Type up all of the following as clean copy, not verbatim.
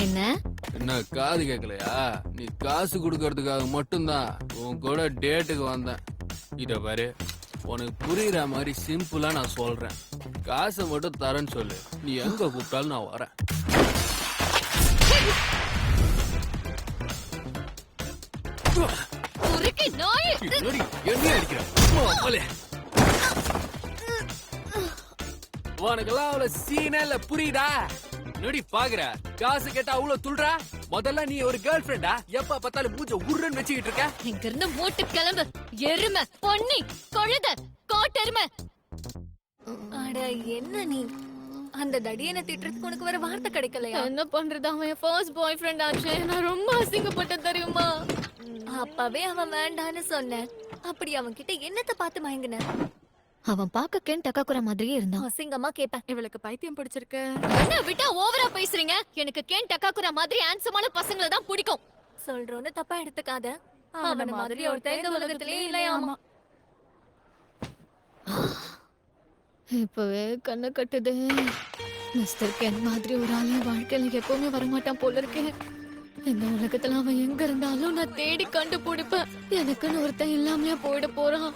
என்ன என்ன காது கேட்கலையா? நீ காசு கொடுக்கறதுக்காக மட்டும்தான் உன் கூட டேட்டுக்கு வந்தேன். இத பாரு, உனக்கு புரியுற மாதிரி சிம்பிளா நான் சொல்றேன். காசை மட்டும் தரேன்னு சொல்லு, நீ எங்க கூப்பிட்டாலும் நான் வரேன். என்ன அடிக்கிற? உனக்கெல்லாம் அவ்வளவு சீனே இல்ல, புரியுதா? நொடி பாக்குற காசு கேட்டா அவ்வளவு துள்றா. முதல்ல நீ ஒரு கேர்ள் ஃபிரெண்டா? எப்ப பார்த்தாலும் மூஞ்ச உருன்னு வச்சுக்கிட்டு இருக்க. இங்க இருந்து மூட்டு கிளம்பு. எருமை, பொன்னி, கழுத, காட்டெருமை. அட என்ன நீ அந்த தடியனை திட்டுறதுக்கு உனக்கு வேற வார்த்தை கிடைக்கலையா? என்ன பண்றது, அவன் ஃபர்ஸ்ட் பாய் ஃப்ரெண்ட் ஆச்சு. நான் ரொம்ப அசிங்கப்பட்டேன் தெரியுமா? அப்பவே அவன் வேண்டான்னு சொன்னேன். அப்படி அவன் கிட்ட என்னத்த பார்த்து மயங்கின? அவன் பாக்க கேன் டக்காக்குற மாதிரியே இருந்தான். அசிங்கமா கேப்பேன். இவளுக்கு பைத்தியம் பிடிச்சிருக்கு. என்ன விட்டா ஓவரா பேசுறீங்க? எனக்கு கேன் டக்காக்குற மாதிரி ஹேண்ட்ஸமான பசங்களை தான் பிடிக்கும். சொல்றோன்னு தப்பா எடுத்துக்காத. அவன மாதிரி ஒருத்தன் இந்த உலகத்திலே இல்லையாமா. இப்பவே கண்ணு கட்டுது. மிஸ்டர் கேன் மாதிரி ஒரு ஆளு வாழ்க்கையில எப்பவுமே வரமாட்டான் போல இருக்கேன். இந்த உலகத்துல அவன் எங்க இருந்தாலும் நான் தேடி கண்டுபிடிப்பேன். எனக்குன்னு ஒருத்தன் இல்லாமலே போயிட போறான்.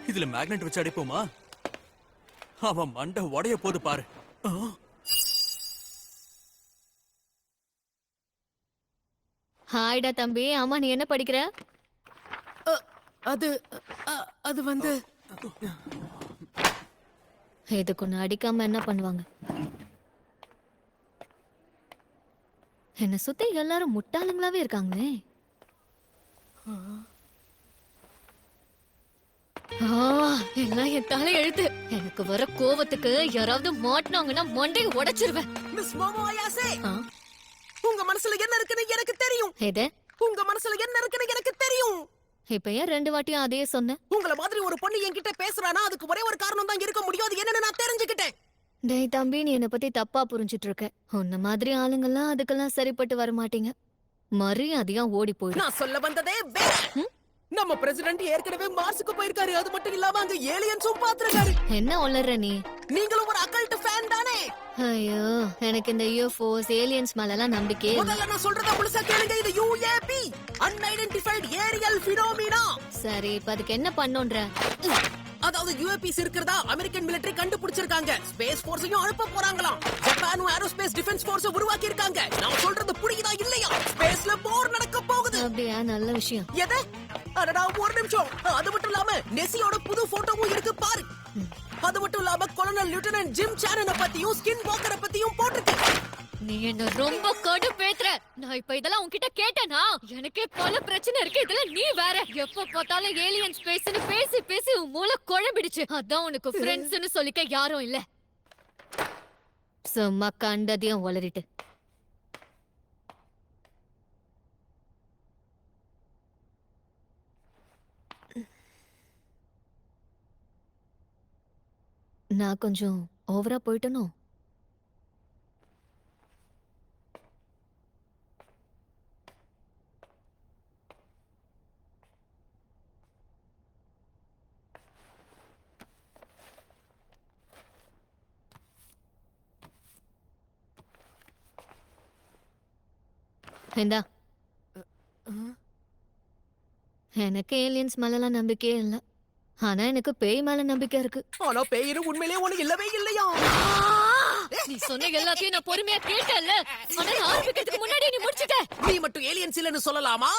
இதுல மேக்னெட் வச்சு அடிப்போமா? அவன் மண்டை உடைய போது பாரு. ஹாய்டா தம்பி. ஆமா, நீ என்ன படிக்கிற? அது வந்து இதுக்கு ஒண்ணு அடிக்காம என்ன பண்ணுவாங்க? என்ன சுத்தி எல்லாரும் முட்டாளுங்களாவே இருக்காங்களே. எல்லாம் என் தலை எழுத்து. எனக்கு வர கோவத்துக்கு யாராவது மாட்டினாங்கன்னா மண்டையை உடைச்சிருவேன். மிஸ் மோமோ அயாசே, உங்க மனசுல என்ன இருக்குன்னு எனக்கு தெரியும். எது? உங்க மனசுல என்ன இருக்குன்னு எனக்கு தெரியும். இப்ப ஏன் 2 வாட்டியும் அதே சொன்ன? உங்கள மாதிரி ஒரு பொண்ணு என்கிட்ட பேசுறானா அதுக்கு ஒரே ஒரு காரணம் தான் இருக்க முடியும். அது என்னன்னு நான் தெரிஞ்சுக்கிட்டேன். டேய் தம்பி, நீ என்ன பத்தி தப்பா புரிஞ்சிட்டு இருக்க. உன்ன மாதிரி ஆளுங்கெல்லாம் அதுக்கெல்லாம் சரிப்பட்டு வர மாட்டீங்க. மரியாதையா ஓடி போயிடு. நான் சொல்ல வந்ததே வேற. நம்ம பிரசிடென்ட் ஏற்கனவே மார்ஸ்க்கு போயிருக்காரு. அது மட்டும் இல்லாம அங்க ஏலியன்ஸும் பாத்துருக்காரு. என்ன ஒளர்ற நீ? நீங்களும் ஒரு அக்கல்ட் ஃபேன் தானே? ஐயோ, எனக்கு இந்த யூஎஃப்ஓஸ் ஏலியன்ஸ் மேலலாம் நம்பிக்கையே இல்ல. முதல்ல நான் சொல்றத முழுசா கேளுங்க. இது யுஏபி, அன்ஐடென்டிஃபைட் ஏரியல் ஃபினோமினா. சரி, இப்ப அதுக்கு என்ன பண்ணுன்ற? அதாவது யுஏபிஸ் இருக்கிறதா அமெரிக்கன் மிலிட்டரி கண்டுபிடிச்சிருக்காங்க. ஸ்பேஸ் போர்ஸையும் அனுப்ப போறாங்களாம். ஜப்பானும் ஏரோஸ்பேஸ் டிஃபென்ஸ் போர்ஸ் உருவாக்கி இருக்காங்க. நான் சொல்றது புரியுதா இல்லையா? ஸ்பேஸ்ல போர் நடக்க போகுது. அப்படியா? நல்ல விஷயம். எது? அடடா, ஒரு நிமிஷம். அது மட்டும் இல்லாம நெசியோட புது போட்டோவும் இருக்கு பாரு. அது மட்டும் இல்லாம கொலனல் லிeutenant ஜிம் சானனை பத்தியும் ஸ்கின் வாக்கரை பத்தியும் போட்டுருக்கு. நீ என்ன ரொம்ப கடுப்பேத்துற. நான் இப்ப இதெல்லாம் உன்கிட்ட கேட்டேனா? எனக்கே பல பிரச்சனை இருக்கு. இதுல நீ வேற எப்ப பார்த்தாலும் ஏலியன் ஸ்பேஸ்னு பேசி பேசி உன் மூளை குழம்பிடுச்சு. அதான் உனக்கு ஃப்ரெண்ட்ஸ்னு சொல்லிக்க யாரும் இல்ல. சும்மா கண்டதையும் வளரிட்டு. நான் கொஞ்சம் ஓவரா போயிட்டனோ? இந்தா. எனக்கு ஏலியன்ஸ் மேலலாம் நம்பிக்கையே இல்ல. ஆனா எனக்கு பேய் மேல நம்பிக்கை இருக்கு. ஆனா பேயிரு உண்மையிலேயே ஒண்ணு இல்லவே இல்லையா? நீ சொன்ன எல்லாத்தையும் நான் பொறுமையா கேட்டேன்ல. ஆனா ஆரம்பிக்கிறதுக்கு முன்னாடி நீ முடிச்சிட்ட. நீ மட்டும் ஏலியன்ஸ் இல்லன்னு சொல்லலாமா?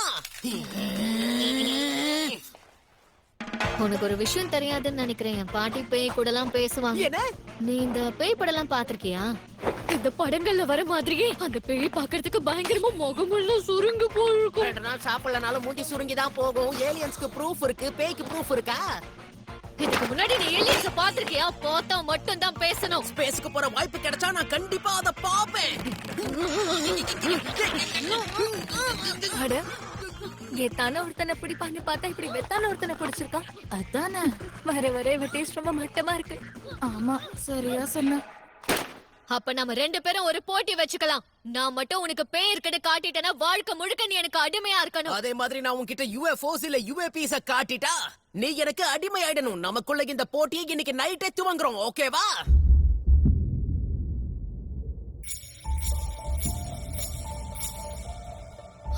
உனக்கு ஒரு விஷயம் தெரியாதுன்னு நினைக்கிறேன். என் பாட்டி பேய் கூட எல்லாம் பேசுவாங்க. என்ன? நீ இந்த பேய் படம் எல்லாம் பாத்திருக்கியா? இந்த படங்கள்ல வர மாதிரியே அந்த பேய் பாக்குறதுக்கு பயங்கரமா முகமெல்லாம் சுருங்கி போயிருக்கும். 2 நாள் சாப்பிடலனாலும் மூஞ்சி சுருங்கிதான் போகும். ஏலியன்ஸ்க்கு ப்ரூஃப் இருக்கு, பேய்க்கு ப்ரூஃப் இருக்கா? இதுக்கு முன்னாடி நீ ஏலியன்ஸ் பாத்திருக்கியா? பார்த்தா மட்டும் தான் பேசணும். ஸ்பேஸ்க்கு போற வாய்ப்பு கிடைச்சா நான் கண்டிப்பா அத பாப்பேன். அட, கெத்தான ஒருத்தனை பிடிப்பான்னு பார்த்தா இப்படி வெத்தான ஒருத்தனை பிடிச்சிருக்கான். அதானே வர வர இவ டேஸ்ட் ரொம்ப மட்டமா இருக்கு. ஆமா, சரியா சொன்ன. அப்ப நம்ம 2 பேரும் ஒரு போட்டி வச்சுக்கலாம். நான் மட்டும் உனக்கு பேய் இருக்கன்னு காட்டிட்டேன்னா வாழ்க்கை முழுக்க நீ எனக்கு அடிமையா இருக்கணும். அதே மாதிரி நான் உன்கிட்ட UFOs இல்ல UAPs காட்டிட்டா நீ எனக்கு அடிமை ஆயிடணும். நமக்குள்ள இந்த போட்டியை இன்னைக்கு நைட்டே துவங்குறோம், ஓகேவா?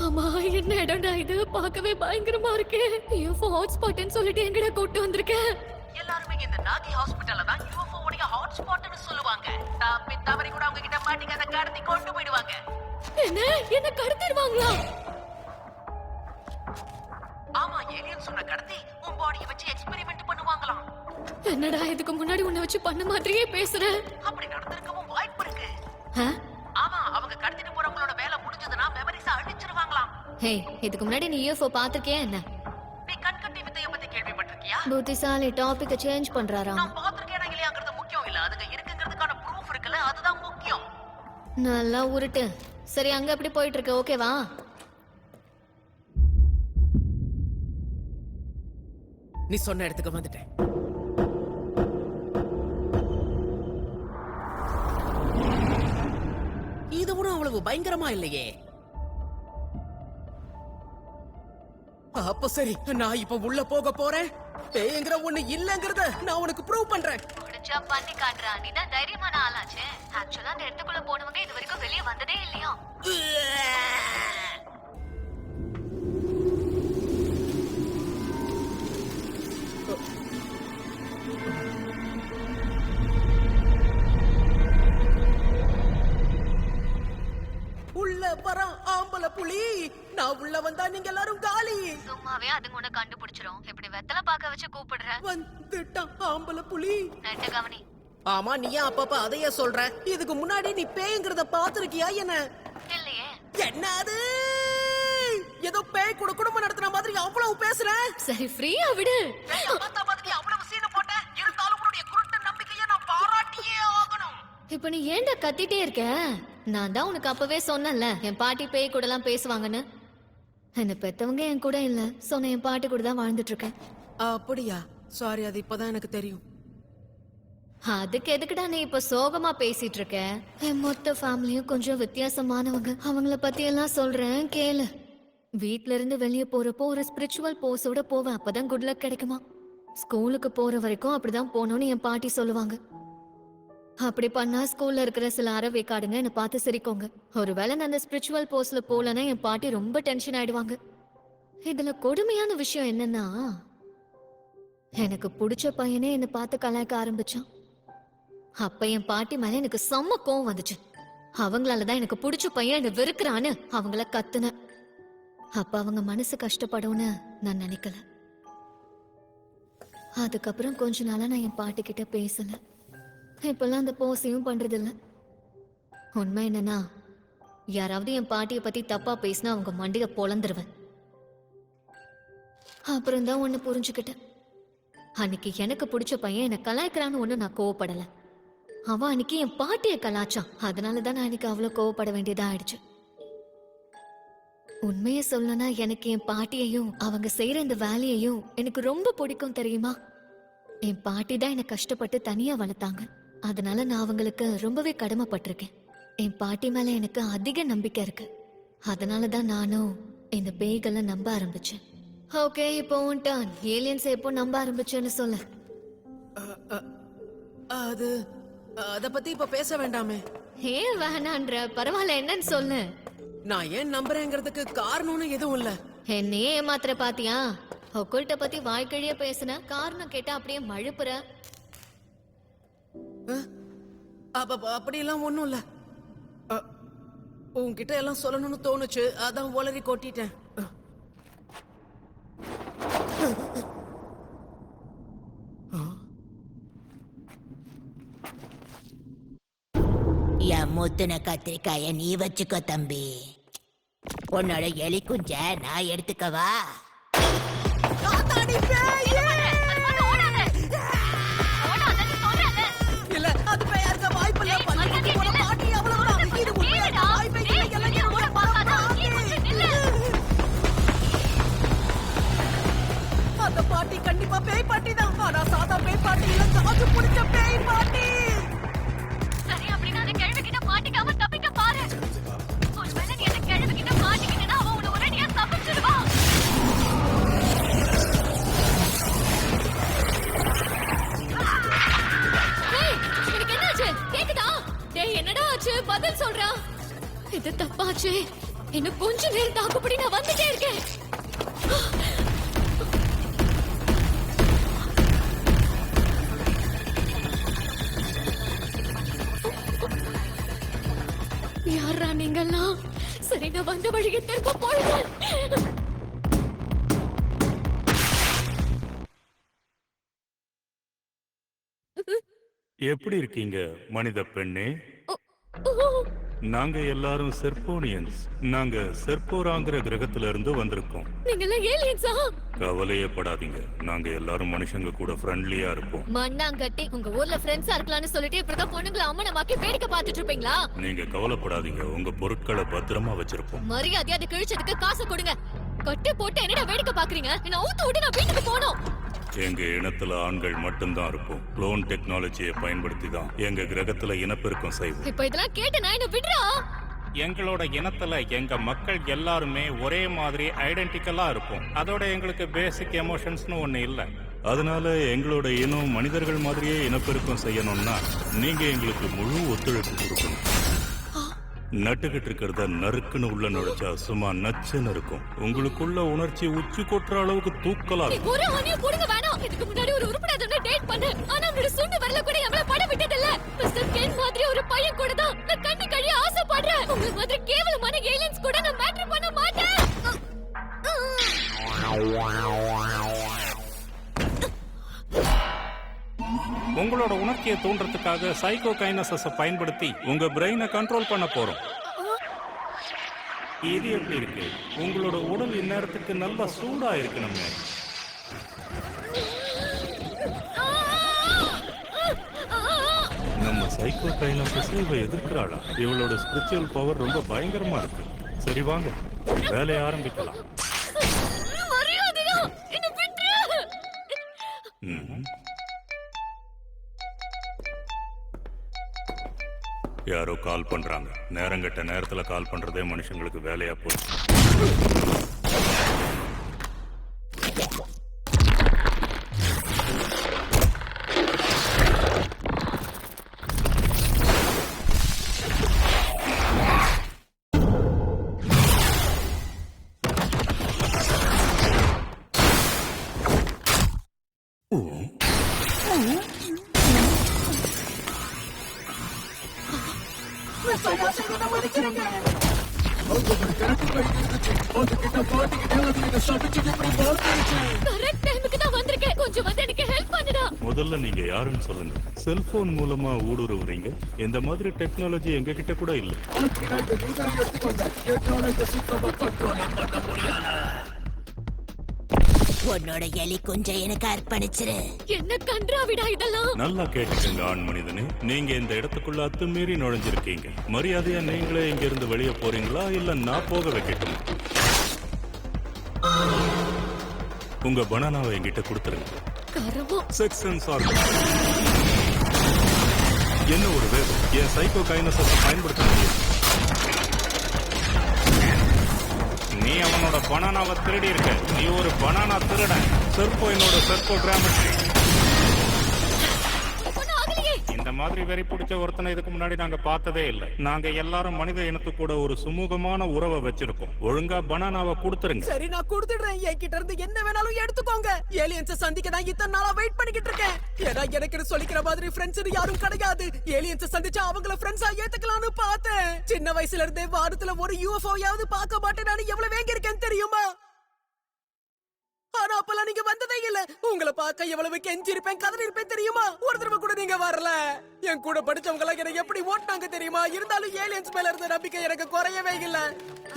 ஆமா, என்ன இடம்டா இது? பார்க்கவே பயங்கரமா இருக்கே. UFO ஹாட்ஸ்பாட்னு சொல்லிட்டு எங்கடா கூட்டு வந்திருக்கேன்? எல்லாருமே இந்த நாகி ஹாஸ்பிடல்ல தான் UFO உடைய ஹாட்ஸ்பாட்னு சொல்லுவாங்க. தப்பி தவறி கூட அவங்க கிட்ட மாட்டிக்காத கடத்தி கொண்டு போயிடுவாங்க. என்ன கடத்திடுவாங்களா? ஆமா, ஏலியன் சொன்ன கடத்தி உன் பாடியை வச்சு எக்ஸ்பெரிமெண்ட் பண்ணுவாங்களாம். என்னடா இதுக்கு முன்னாடி உன்னை வச்சு பண்ண மாதிரியே பேசுற? அப்படி நடந்திருக்கவும் வாய்ப்பு இருக்கு. ஆ? ஆமா, அவங்க கடத்திட்டு போறவங்களோட வேலை முடிஞ்சதுன்னா மெமரிஸ் அழிச்சிருவாங்களாம். ஹே, இதுக்கு முன்னாடி நீ UFO பாத்திருக்கியா என்ன? நீ கண்கட்டி வித்தைய பத்தி கேள்விப்பட்டிருக்கியா? புத்திசாலி டாபிக்க சேஞ்ச் பண்றாராம். நான் பாத்திருக்கேனா இல்லையாங்கிறது முக்கியம் இல்ல, அதுங்க இருக்குங்கிறதுக்கான ப்ரூஃப் இருக்குல்ல, அதுதான் முக்கியம். நல்லா உருட்டு. சரி, அங்க எப்படி போயிட்டு இருக்கு? ஓகேவா? நீ சொன்ன இடத்துக்கு வந்துட்டேன். இது ஒன்றும் அவ்வளவு பயங்கரமா இல்லையே. அப்ப சரி, நான் இப்ப உள்ள போக போறேன். பேய்ங்கிற ஒண்ணு இல்லங்கறத நான் உனக்கு ப்ரூவ் பண்றேன். முடிச்சா பண்ணி காட்டுறா. நீ தான் தைரியமான ஆளாச்சே. ஆக்சுவலா அந்த இடத்துக்குள்ள போனவங்க இது வரைக்கும் வெளியே வந்ததே இல்லையா? உள்ள வர ஆம்பளை புலி. நான் உள்ள வந்தா நீங்க எல்லாரும் காலி. சும்மாவே அதுங்க உன்னை கண்டுபிடிச்சிரும். இப்படி வெத்தலை பாக்க வச்சு கூப்பிடுற. வந்துட்டான் ஆம்பளை புலி. நட்டு கவனி. ஆமா, நீ ஏன் அப்பப்ப அதையே சொல்ற? இதுக்கு முன்னாடி நீ பேய்ங்கிறத பாத்திருக்கியா என்ன? இல்லையே. என்னது? ஏதோ பேய் கூட குடும்பம் நடத்துற மாதிரி அவ்வளவு பேசுற. சரி, ஃப்ரீயா விடு. பார்த்தா மாதிரி அவ்வளவு சீனை போட்ட. இருந்தாலும் உன்னுடைய குருட்டு நம்பிக்கையை நான் பாராட்டியே ஆகணும். இப்ப நீ ஏன்டா கத்திட்டே இருக்க? நான் தான் உனக்கு அப்பவே சொன்னேன்ல, என் பாட்டி பேய் கூட எல்லாம் பேசுவாங்கன்னு. என்ன பெத்தவங்க என் கூட இல்ல, சொன்ன என் பாட்டி கூட தான் வாழ்ந்துட்டு இருக்கேன். அப்படியா? சாரி, அது இப்பதான் எனக்கு தெரியும். அதுக்கு எதுக்குடா நீ இப்ப சோகமா பேசிட்டு இருக்க? என் மொத்த ஃபேமிலியும் கொஞ்சம் வித்தியாசமானவங்க. அவங்கள பத்தி எல்லாம் சொல்றேன் கேளு. வீட்ல இருந்து வெளியே போறப்போ ஒரு ஸ்பிரிச்சுவல் போஸோட போவேன். அப்பதான் குட் லக் கிடைக்குமா. ஸ்கூலுக்கு போற வரைக்கும் அப்படிதான் போகணும்னு என் பாட்டி சொல்லுவாங்க. அப்படி பண்ணா ஸ்கூல்ல இருக்கிற சில அறவேக்காடுங்க என்ன பார்த்து சிரிக்கோங்க. ஒருவேளை நான் அந்த ஸ்பிரிச்சுவல் போஸ்ட்ல போலன்னா என் பாட்டி ரொம்ப டென்ஷன் ஆயிடுவாங்க. இதுல கொடுமையான விஷயம் என்னன்னா, எனக்கு பிடிச்ச பையனே என்ன பார்த்து கலாய்க்க ஆரம்பிச்சான். அப்ப என் பாட்டி மேல எனக்கு செம்ம கோவம் வந்துச்சு. அவங்களாலதான் எனக்கு பிடிச்ச பையன் என்ன வெறுக்கிறான்னு அவங்கள கத்துன. அப்ப அவங்க மனசு கஷ்டப்படும்னு நான் நினைக்கல. அதுக்கப்புறம் கொஞ்ச நாளா நான் என் பாட்டி கிட்ட பேசல. இப்பெல்லாம் அந்த போஸையும் பண்றது இல்ல. உண்மை என்னன்னா, யாராவது என் பாட்டிய பத்தி தப்பா பேசினா அவங்க மண்டிய பொளந்துருவேன். அப்புறம் தான் ஒண்ணு புரிஞ்சுக்கிட்டேன். அன்னைக்கு எனக்கு பிடிச்ச பையன் என்ன கலாய்க்கிறான்னு ஒண்ணு நான் கோவப்படல. அவன் அன்னைக்கு என் பாட்டிய கலாச்சான். அதனாலதான் நான் அன்னைக்கு அவ்வளவு கோவப்பட வேண்டியதா ஆயிடுச்சு. உண்மையை சொல்லனா, எனக்கு என் பாட்டியையும் அவங்க செய்யற இந்த வேலையையும் எனக்கு ரொம்ப பிடிக்கும் தெரியுமா. என் பாட்டி தான் என்னை கஷ்டப்பட்டு தனியா வளர்த்தாங்க. அதனால நான் அவங்களுக்கு ரொம்பவே கடமைப்பட்டிருக்கேன். என் பாட்டி மேல எனக்கு அதிக நம்பிக்கை இருக்கு. அதனாலதான் நானும் இந்த பேய்களை நம்ப ஆரம்பிச்சேன். ஓகே, இப்போ உன் டர்ன். ஏலியன்ஸ் எப்போ நம்ப ஆரம்பிச்சேன்னு சொல்லு. அது அத பத்தி இப்ப பேச வேண்டாமே. ஏன் வேணான்ற? பரவாயில்ல, என்னன்னு சொல்லு. நான் ஏன் நம்புறேங்கிறதுக்கு காரணம்னு எதுவும் இல்ல. என்னையே ஏமாத்துற பாத்தியா? ஒக்குல்ட்ட பத்தி வாழ்க்கையே பேசுன, காரணம் கேட்டா அப்படியே மழுப்புற. அப்படி எல்லாம் ஒண்ணும் இல்ல. உன்கிட்ட எல்லாம் சொல்லணும்னு தோணுச்சு, அதான் உளறி கொட்டிட்டேன். என் முத்துன கத்திரிக்காய நீ வச்சுக்கோ தம்பி. உன்னோட எலி குஞ்ச நான் எடுத்துக்கவா? இல்ல, அது பேயா இருக்க வாய்ப்பு இல்ல. பள்ளிக்கூடத்துக்கு போற பாட்டி அவ்வளவுதான். இது உண்மையா வாய்ப்பே இல்லை. எல்லாம் கூட அந்த பாட்டி கண்டிப்பா பேய் பாட்டி தான். ஆனா சாதா பேய் பாட்டி இல்ல, காசு பிடிச்ச பேய் பாட்டி. சரி, அப்படின்னா அந்த கிழவிகிட்ட மாட்டிக்காம தப்பிக்க பாரு. ஒருவேளை நீ அந்த கிழவிகிட்ட மாட்டிக்கிட்டனா அவன் உன்னை ஒரேடியா தப்பிச்சிடுவான். ஏய், எனக்கு என்னாச்சு? கேக்குதா? டேய், என்னடா ஆச்சு? பதில் சொல்றா. இது தப்பாச்சு. இன்னும் கொஞ்ச நேரம் தாக்குப்படி, நான் வந்துட்டே இருக்கேன். யாரா நீங்கெல்லாம்? சரி, நான் வந்த வழியை திரும்ப போடுங்க. எப்படி இருக்கீங்க மனித பெண்ணே? நாங்க எல்லாரும் செர்போனியன்ஸ். நாங்க செர்போராங்கிற கிரகத்துல இருந்து வந்திருக்கோம். நீங்கெல்லாம் ஏலியன்ஸா? கவலையே படாதீங்க, நாங்க எல்லாரும் மனுஷங்க கூட ஃப்ரெண்ட்லியா இருப்போம். மண்ணாங்கட்டி, உங்க ஊர்ல ஃப்ரெண்ட்ஸா இருக்கலாம்னு சொல்லிட்டு இப்படிதான் பொண்ணுங்களை அம்மனமாக்கி வேடிக்கை பார்த்துட்டு இருப்பீங்களா? நீங்க கவலைப்படாதீங்க, உங்க பொருட்களை பத்திரமா வச்சிருப்போம். மரியாதை அது கிழிச்சதுக்கு காசு கொடுங்க. கட்டி போட்டு என்னடா வேடிக்கை பாக்குறீங்க? என்ன ஊத்து விட்டு நான் வீட்டுக்கு போகணும். எங்க இனத்துல ஆண்கள் மட்டும்தான் இருப்போம். குளோன் டெக்னாலஜியை பயன்படுத்தி தான் எங்க கிரகத்துல இனப்பெருக்கம் செய்வோம். இப்ப இதெல்லாம் கேட்டு நான் என்ன விடுறா? எங்களோட இனத்துல எங்க மக்கள் எல்லாருமே ஒரே மாதிரி ஐடென்டிக்கலா இருப்போம். அதோட எங்களுக்கு பேசிக் எமோஷன்ஸ்னு ஒண்ணு இல்ல. அதனால எங்களோட இனம் மனிதர்கள் மாதிரியே இனப்பெருக்கம் செய்யணும்னா நீங்க எங்களுக்கு முழு ஒத்துழைப்பு கொடுக்கணும். நட்டுக்கிட்டு இருக்கிறத நறுக்குன்னு உள்ள நுழைச்சா சும்மா நச்சுன்னு இருக்கும். உங்களுக்குள்ள உணர்ச்சி உச்சி கொட்டுற அளவுக்கு தூக்கலா நீ இருக்கும். ஒரு அணிய புடுங்க வேணாம். இதுக்கு முன்னாடி ஒரு உருப்படாதவனை டேட் பண்ண, ஆனா அவனோட சுண்டு வரல கூட நம்மள பட விட்டதில்ல. மிஸ்டர் கென் மாதிரி ஒரு பையன் கூட தான் நான் கண்ணி கழிய ஆசைப்படுறேன். உங்க மாதிரி கேவலமான ஏலியன்ஸ் கூட நான் மேட்டர் பண்ண மாட்டேன். உங்களோட உணர்ச்சியை தூண்டுறதுக்காக சைக்கோ கைனஸஸை பயன்படுத்தி உங்க பிரெயினை கண்ட்ரோல் பண்ண போறோம். இது எப்படி இருக்கு? உங்களோட உடல் இந்நேரத்துக்கு நல்லா சூடா இருக்கணுமே. நம்ம சைக்கோ கைனஸஸ் இவ எதிர்க்கிறாளா? இவளோட ஸ்பிரிச்சுவல் பவர் ரொம்ப பயங்கரமா இருக்கு. சரி வாங்க, வேலையை ஆரம்பிக்கலாம். மரியாதையா என்ன விட்டுரு. யாரோ கால் பண்றாங்க. நேரங்கட்ட நேரத்துல கால் பண்றதே மனுஷங்களுக்கு வேலையா போச்சு. கரெக்ட் டைமுக்கு தான் வந்திருக்கேன். கொஞ்சம் வந்து எனக்கு ஹெல்ப் பண்ணுடா. முதல்ல நீங்க யாருன்னு சொல்லுங்க. செல்போன் மூலமா ஊடுருவுறீங்க. இந்த மாதிரி டெக்னாலஜி எங்க கிட்ட கூட இல்ல. உன்னோட எலி குஞ்சை எனக்கு அர்ப்பணிச்சிரு. என்ன கன்றாவிடா இதெல்லாம்? நல்லா கேட்டுக்கங்க ஆண் மனிதனே, நீங்க இந்த இடத்துக்குள்ள அத்துமீறி நுழைஞ்சிருக்கீங்க. மரியாதையா நீங்களே இங்க இருந்து வெளியே போறீங்களா இல்ல நான் போக வைக்கட்டுமா? உங்க பனானாவை என்கிட்ட கொடுத்துருங்க. கரவோ செக்ஷன்ஸ் ஆர் என்ன ஒரு வேகம். என் சைக்கோ கைனஸை பயன்படுத்த முடியும். நீ அவனோட பனானாவை திருடி இருக்க. நீ ஒரு பனானா திருட. செர்போ என்னோட செர்போ கிராமட்ரி. இந்த மாதிரி வெறி பிடிச்ச ஒருத்தனை இதுக்கு முன்னாடி நாங்க பார்த்ததே இல்ல. நாங்க எல்லாரும் மனித இனத்து கூட ஒரு சுமூகமான உறவை வச்சிருக்கோம். ஒழுங்கா பனானாவை கொடுத்துருங்க. சரி, நான் கொடுத்துடுறேன். என்கிட்ட இருந்து என்ன வேணாலும் எடுத்துக்கோங்க. ஏலியன்ஸை சந்திக்க தான் இத்தனை நாளா வெயிட் பண்ணிக்கிட்டு இருக்கேன். ஏன்னா எனக்கு சொல்லிக்கிற மாதிரி ஃப்ரெண்ட்ஸ் யாரும் கிடையாது. ஏலியன்ஸை சந்திச்சா அவங்கள ஃப்ரெண்ட்ஸா ஏத்துக்கலாம்னு பார்த்தேன். சின்ன வயசுல இருந்தே வாரத்துல ஒரு யூஎஃப்ஓயாவது பார்க்க மாட்டேன். நான் எவ்வளவு வேங்க இருக்கேன்னு தெரியுமா? ஆனா அப்பெல்லாம் நீங்க வந்ததே இல்ல. உங்களை பார்க்க எவ்வளவு கெஞ்சி இருப்பேன், கதறி இருப்பேன் தெரியுமா? ஒரு தடவை கூட நீங்க வரல. என் கூட படிச்சவங்க எல்லாம் எனக்கு எப்படி ஓட்டினாங்க தெரியுமா? இருந்தாலும் ஏலியன்ஸ் மேல இருந்த நம்பிக்கை எனக்கு குறையவே இல்ல.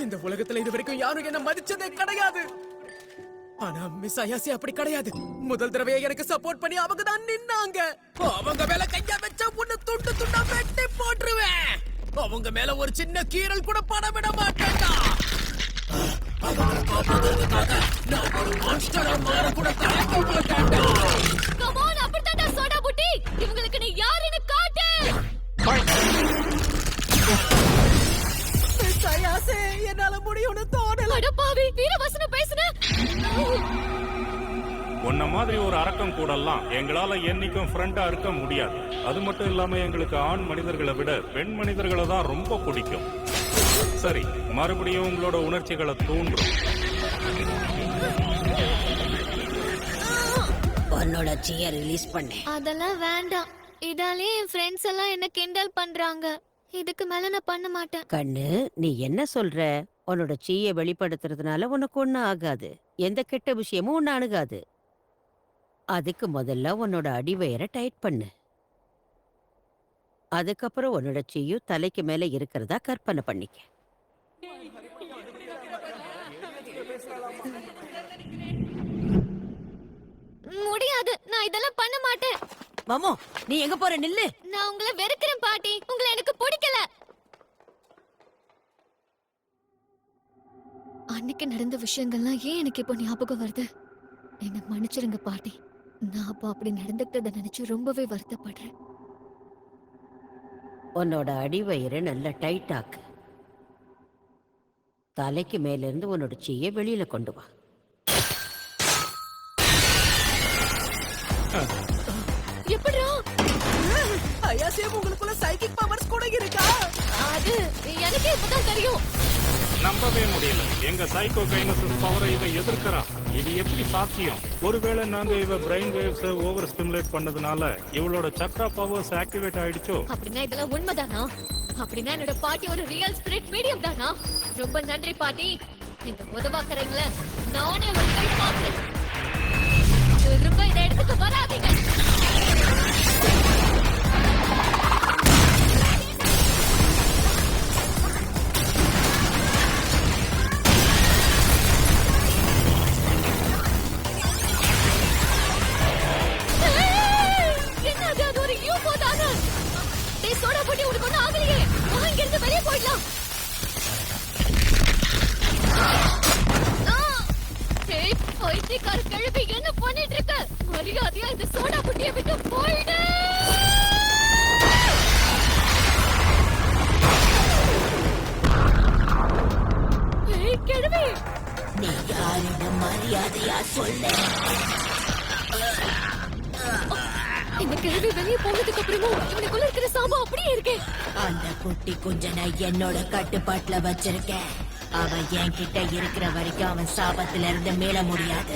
இந்த உலகத்துல இது வரைக்கும் யாரும் என்ன மதிச்சதே கிடையாது. ஆனா மிஸ் அயாசி அப்படி கிடையாது. முதல் தடவையா எனக்கு சப்போர்ட் பண்ணி அவங்க தான் நின்னாங்க. அவங்க மேல கையா வச்சா உன்னை துண்டு துண்டா வெட்டி போட்டுருவேன். அவங்க மேல ஒரு சின்ன கீறல் கூட பட விட மாட்டேன்டா. நான் ஒரு மான்ஸ்டரா மாற கூட தயங்க மாட்டேன்டா. கம் ஆன், அப்படிதான் சோடா புட்டி. இவங்களுக்கு நீ யாருன்னு காட்டு. அட பாவி, வீரவசனம் பேசுன. உன்ன மாதிரி ஒரு அரக்கம் கூடலாம் எங்களால என்னைக்கும் ஃப்ரெண்டா இருக்க முடியாது. அது மட்டும் இல்லாம எங்களுக்கு ஆண் மனிதர்களை விட பெண் மனிதர்களை தான் ரொம்ப பிடிக்கும். சரி, மறுபடியும் உங்களோட உணர்ச்சிகளை தூண்டும். உன்னோட சீய ரிலீஸ் பண்ணு. அதெல்லாம் வேண்டாம். இதாலே என் ஃப்ரெண்ட்ஸ் எல்லாம் என்ன கிண்டல் பண்றாங்க. இதுக்கு மேல நான் பண்ண மாட்டேன். கண்ணு, நீ என்ன சொல்ற? உன்னோட சீய வெளிப்படுத்துறதுனால உனக்கு ஒண்ணும் ஆகாது. எந்த கெட்ட விஷயமும் ஒண்ணு அணுகாது. அதுக்கு முதல்ல உன்னோட அடிவயரை டைட் பண்ணு. அதுக்கப்புறம் உன்னோட சீயும் தலைக்கு மேல இருக்கிறதா கற்பனை பண்ணிக்க. முடியாது, நான் இதெல்லாம் பண்ண மாட்டேன். மாமோ, நீ எங்க போற? நில்லு. நான் உங்களை வெறுக்கிறேன் பாட்டி. உங்களை எனக்கு பிடிக்கல. அன்னைக்கு நடந்த விஷயங்கள்லாம் ஏன் எனக்கு இப்போ ஞாபகம் வருது? என்ன மன்னிச்சிருங்க பாட்டி. நான் அப்போ அப்படி நடந்துக்கிட்டதை நினைச்சு ரொம்பவே வருத்தப்படுறேன். உன்னோட அடிவயிறை நல்லா டைட் ஆக்கு. தலைக்கு மேல இருந்து உன்னோட சீய வெளியில கொண்டு வா. எப்படிரா? ஐயாசேம், உங்களுக்குள்ள சைக்கிக் பவர்ஸ் கூட இருக்கா? அது எனக்கே இப்பதான் தெரியும். நம்பவே முடியல. எங்க சைக்கோ கைனசிஸ் பவரை இதை எதிர்க்கிறா. இது எப்படி சாத்தியம்? ஒருவேளை நாங்க இவ பிரெயின் வேவ்ஸ் ஓவர் ஸ்டிமுலேட் பண்ணதுனால இவளோட சக்ரா பவர்ஸ் ஆக்டிவேட் ஆயிடுச்சோ? அப்படின்னா இதெல்லாம் உண்மைதானா? அப்படின்னா என்னோட பாட்டி ஒரு ரியல் ஸ்பிரிட் மீடியம் தானா? ரொம்ப நன்றி பாட்டி. நீங்க உதவாக்குறீங்களே, நானே ஒரு கை பார்க்கிறேன். திரும்ப இதை எடுத்துட்டு வராதீங்க. என்னது, அது ஒரு யூஃபோ தானே? டேய் சோடா போட்டி, உனக்கு ஒன்றும் ஆகலையே. இங்கிருந்து வெளியே போயிடலாம். டேய் பைத்தியக்கார கிழவி, என்ன பண்ணிட்டு இருக்க? மரியாதையா இந்த சோடா புட்டியை விட்டு போயிடு. ஏய் கிழவி, நீ யாரிடம் மரியாதையா சொல்ல? இந்த கிழவி வெளியே போனதுக்கு அப்புறமும் இவனுக்குள்ள இருக்கிற சாபம் அப்படியே இருக்கே. அந்த குட்டி குஞ்சனை என்னோட கட்டுப்பாட்டுல வச்சிருக்கேன். அவன் என்கிட்ட இருக்கிற வரைக்கும் அவன் சாபத்துல இருந்து மீள முடியாது.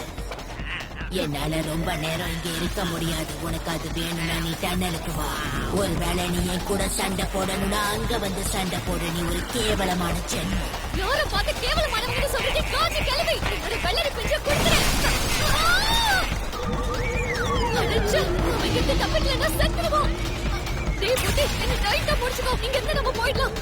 என்னால ரொம்ப நேரம் இங்க இருக்க முடியாது. உனக்கு அது வேணும்னா நீ டன்னலுக்கு வா. ஒருவேளை நீ என் கூட சண்டை போடணும்னா அங்க வந்து சண்டை போட. நீ ஒரு கேவலமான ஜென்மம். யார பார்த்து கேவலமானவங்க சொல்றீங்க? காஞ்சி கிழவி, ஒரு வெள்ளரி பிஞ்சை கொடுத்துறேன். அடச்சே, அவன் இங்க தப்பிக்கலன்னா செத்துருவான். டேய் புட்டி, என்ன டைட்டா முடிச்சுக்கோ. இங்க இருந்து நம்ம போயிடலாம்.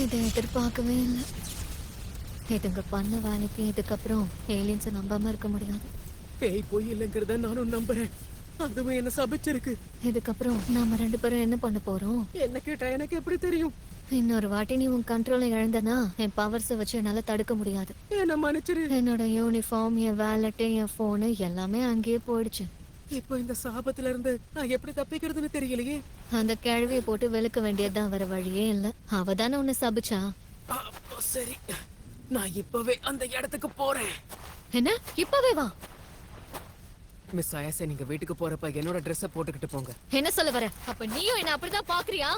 இதை எதிர்பார்க்கவே இல்லை. இதுங்க பண்ண வேலைக்கு இதுக்கப்புறம் ஏலியன்ஸை நம்பாம இருக்க முடியாது. பேய் போய் இல்லைங்கிறத நானும் நம்புறேன். அதுவும் என்ன சபிச்சிருக்கு. இதுக்கப்புறம் நாம 2 பேரும் என்ன பண்ண போறோம்? என்ன கேட்டா எனக்கு எப்படி தெரியும்? இன்னொரு வாட்டி நீ உன் கண்ட்ரோலை இழந்தனா என் பவர்ஸை வச்சு என்னால தடுக்க முடியாது. என்ன மன்னிச்சிரு. என்னோட யூனிஃபார்ம், என் வேலட்டு, என் போனு எல்லாமே அங்கேயே போயிடுச்சு. இப்போ இந்த சாபத்துல இருந்து நான் எப்படி தப்பிக்கிறதுன்னு தெரியலையே. அந்த கிழவியை போட்டு வெளுக்க வேண்டியதுதான், வேற வழியே இல்ல. அவ தானே உன்னை சபிச்சா. அப்போ சரி, நான் இப்பவே அந்த இடத்துக்கு போறேன். என்ன இப்பவே வா? மிஸ் ஆயாசே, நீங்க வீட்டுக்கு போறப்ப என்னோட ட்ரெஸ்ஸை போட்டுக்கிட்டு போங்க. என்ன சொல்ல வர? அப்ப நீயும் என்ன அப்படிதான் பாக்குறியா?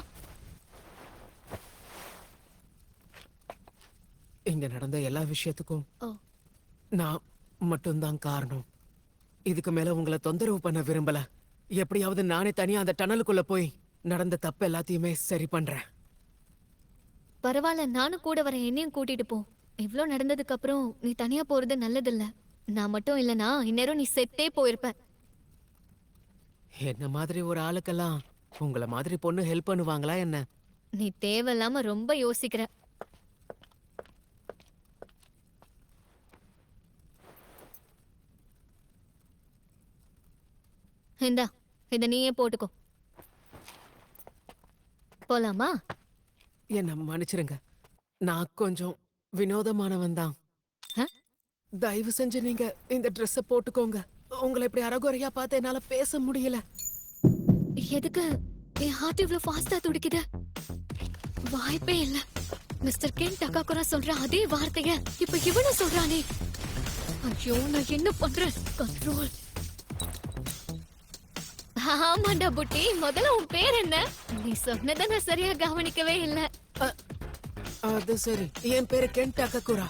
இங்க நடந்த எல்லா விஷயத்துக்கும் ஓ. நான் மட்டும்தான் காரணம். இதுக்கு மேல உங்களை தொந்தரவு பண்ண விரும்பல. எப்படியாவது நானே தனியா அந்த டனலுக்குள்ள போய் நடந்த தப்பு எல்லாத்தையுமே சரி பண்றேன். பரவாயில்ல, நானும் கூட வரேன். என்னையும் கூட்டிட்டு போ. இவ்ளோ நடந்ததுக்கு அப்புறம் நீ தனியா போறது நல்லதில்ல. நான் மட்டும் இல்லனா இந்நேரம் நீ செத்தே போயிருப்ப. என்ன மாதிரி ஒரு ஆளுக்கெல்லாம் உங்கள மாதிரி பொண்ணு ஹெல்ப் பண்ணுவாங்களா என்ன? நீ தேவையில்லாம ரொம்ப யோசிக்கிற. இந்தா, இத நீயே போட்டுக்கோ. போலாமா? என்ன மன்னிச்சிருங்க, நான் கொஞ்சம் வினோதமானவன் தான். ஆ? தயவு செஞ்சு நீங்க இந்த ட்ரெஸ்ஸ போட்டுக்கோங்க. உங்களை இப்படி அறகுறையா பார்த்து என்னால பேச முடியல. எதுக்கு என் ஹார்ட் இவ்ளோ ஃபாஸ்டா துடிக்குது? வாய்ப்பே இல்ல. மிஸ்டர் கென் டக்காகுரா சொல்ற அதே வார்த்தைய இப்ப இவனும் சொல்றானே. ஐயோ, நான் என்ன பண்றேன்? கண்ட்ரோல். ஆமாண்டா புட்டி, முதல்ல உன் பேர் என்ன? நீ சொன்னதை நான் சரியா கவனிக்கவே இல்ல. அது சரி, என் பேரு கென் டக்காகுரா.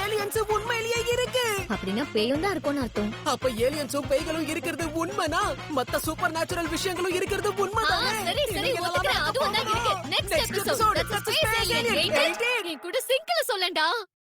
ஏலியன்ஸ் உண்மையிலேயே இருக்கு. அப்படின்னா பேயும் தான் இருக்கும்னு அர்த்தம். அப்ப ஏலியன்ஸும் பேய்களும் இருக்கிறது உண்மைனா மத்த சூப்பர் நேச்சுரல் விஷயங்களும் இருக்கிறது உண்மைதானே? சரி சரி, ஒத்துக்கிறேன். அதுவும் தான் இருக்கு. நெக்ஸ்ட் எபிசோட், ஸ்பேஸ் ஏலியன் 18 என் கூட சிங்க்ல சொல்லண்டா.